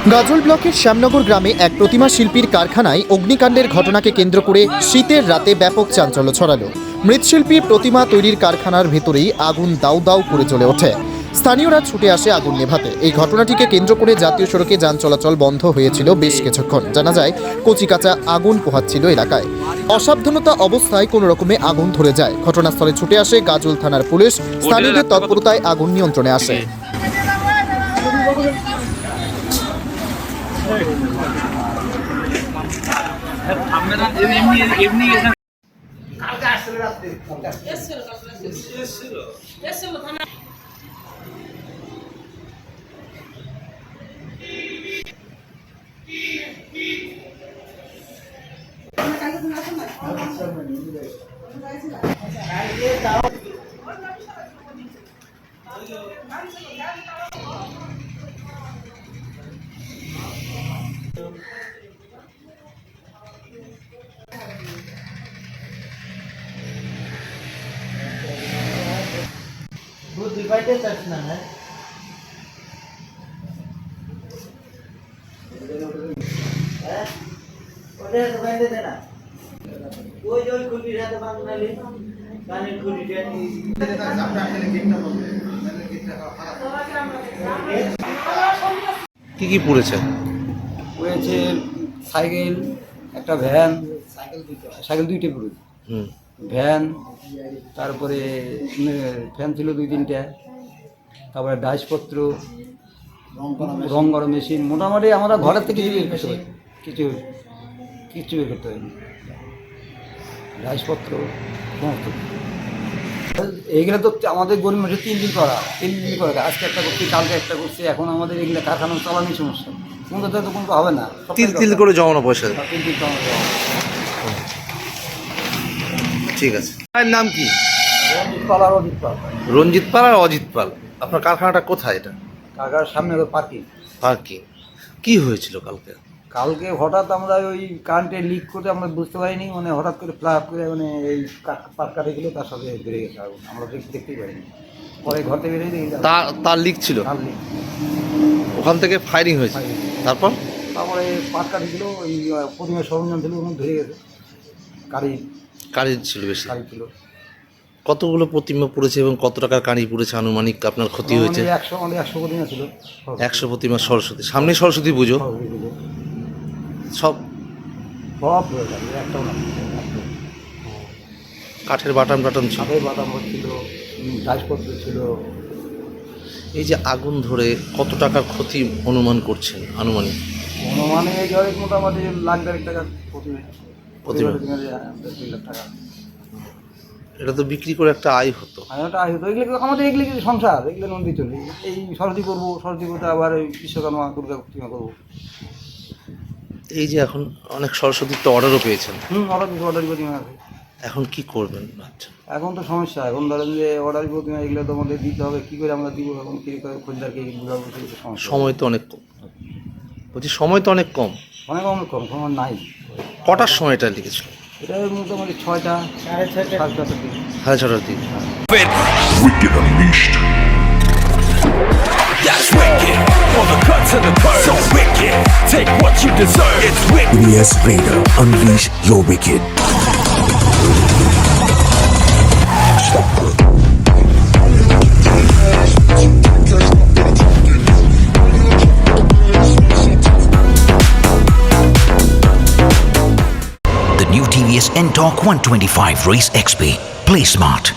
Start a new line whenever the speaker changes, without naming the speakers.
গাজল ব্লকের শ্যামনগর গ্রামে এক প্রতিমা শিল্পীর কারখানায় অগ্নিকাণ্ডের ঘটনাকে কেন্দ্র করে শীতের রাতে ব্যাপক চাঞ্চল্য ছড়ালো। মৃৎশিল্পী প্রতিমা তৈরির কারখানার ভেতরেই আগুন দাউ দাউ করে জ্বলে ওঠে। স্থানীয়রা ছুটে আসে আগুন নেভাতে। এই ঘটনাটিকে কেন্দ্র করে জাতীয় সড়কে যান চলাচল বন্ধ হয়েছিল বেশ কিছুক্ষণ। জানা যায়, কচিকাঁচা আগুন পোহাচ্ছিল এলাকায়। অসাবধানতা অবস্থায় কোনো রকমে আগুন ধরে যায়। ঘটনাস্থলে ছুটে আসে গাজল থানার পুলিশ। স্থানীয়দের তৎপরতায় আগুন নিয়ন্ত্রণে আসে।
Good divided that's not है उधर divided देना कोई जो खुली रहता बांधना ले काने खुली रहती
কি পড়েছে?
পড়েছে সাইকেল, একটা ভ্যান, সাইকেল দুইটা পড়েছে, ভ্যান, তারপরে ফ্যান ছিল দুই তিনটা, তারপরে ডাইসপত্র, রং করা মেশিন, মোটামুটি আমরা ঘরের থেকে কিছু বের করতে হয়নি, ডাইসপত্র সমস্ত। এইগুলো তো আমাদের গরিব মানুষের তিন দিন করা, আজকে একটা করছি, কালকে একটা করছি, এখন আমাদের এগুলো কারখানা চালানোর সমস্যা। কোনো তো কোনো হবে না,
তিল করে জমানো পয়সা। ঠিক আছে। ভাইয়ের নাম কি? রঞ্জিত পাল আর অজিত পাল। আপনার কারখানাটা কোথায়? এটা
কারখানার সামনে পার্কিং।
কি হয়েছিল
কালকে হঠাৎ আমরা ওই কারেন্টে লিক করতে আমরা বুঝতে পারিনি, মানে হঠাৎ করে ফ্লাপ করে মানে এই পাট কাটে গেলো, তার সাথে বেড়ে গেছে আগুন, আমরা দেখতেই পারিনি। পরে ঘর থেকে বেরিয়ে দেখি
তার লিক ছিল, ওখান থেকে ফায়ারিং হয়েছে। তারপরে
পাট কাটে গেলো, ওই প্রথমে সরঞ্জাম ছিল ওখানে ধরে গেছে,
কারি ছিল বেশি।
কারি ছিল।
কতগুলো প্রতিমা পড়েছে এবং কত টাকার কারি পড়েছে আনুমানিক আপনার ক্ষতি হয়েছে?
100 প্রতিমা ছিল।
100 প্রতিমা। সরস্বতী সামনে, সরস্বতী পুজো সব
একটাও না,
কাঠের বাটাম ছিল,
ছিল, ডাইসপত্র ছিল।
এই যে আগুন ধরে কত টাকার ক্ষতি অনুমান করছেন? আনুমানিক
মোটামুটি $1,00,000 প্রতিমা। 2 লাখ টাকা।
এটা তো বিক্রি করে একটা আয় হতো।
এগুলো আমাদের এগুলো কিছু সংসার, এগুলো নদী চলে। এই সরস্বতী করবো, সরস্বতী করতে আবার বিশ্বকর্মা দুর্গা প্রতিমা করবো।
এই যে এখন অনেক সরস্বতীর তো অর্ডারও পেয়েছেন।
অর্ডার প্রতিমা আছে।
এখন কি করবেন ভাবছেন?
এখন তো সমস্যা, এখন ধরেন যে অর্ডার প্রতিমা এগুলো তো আমাদের দিতে হবে, কী করে আমরা দিব? এখন কী করে খরিদ্দারকে বোঝাবো?
সময় তো অনেক কম। বলছি সময় তো অনেক কম।
অনেক কম, সময় নাই।
কটার সময় এটা লিখেছিল?
এটা মোটামুটি 6টা, 6:30,
6:30 দিকে।
Wicked Unleashed. That's wicked. All the cuts and the curves. So wicked. Take what you deserve. It's wicked.
Yes, Raider. Unleash your wicked.
The new TVS N-Torque 125 Race XP. Play smart.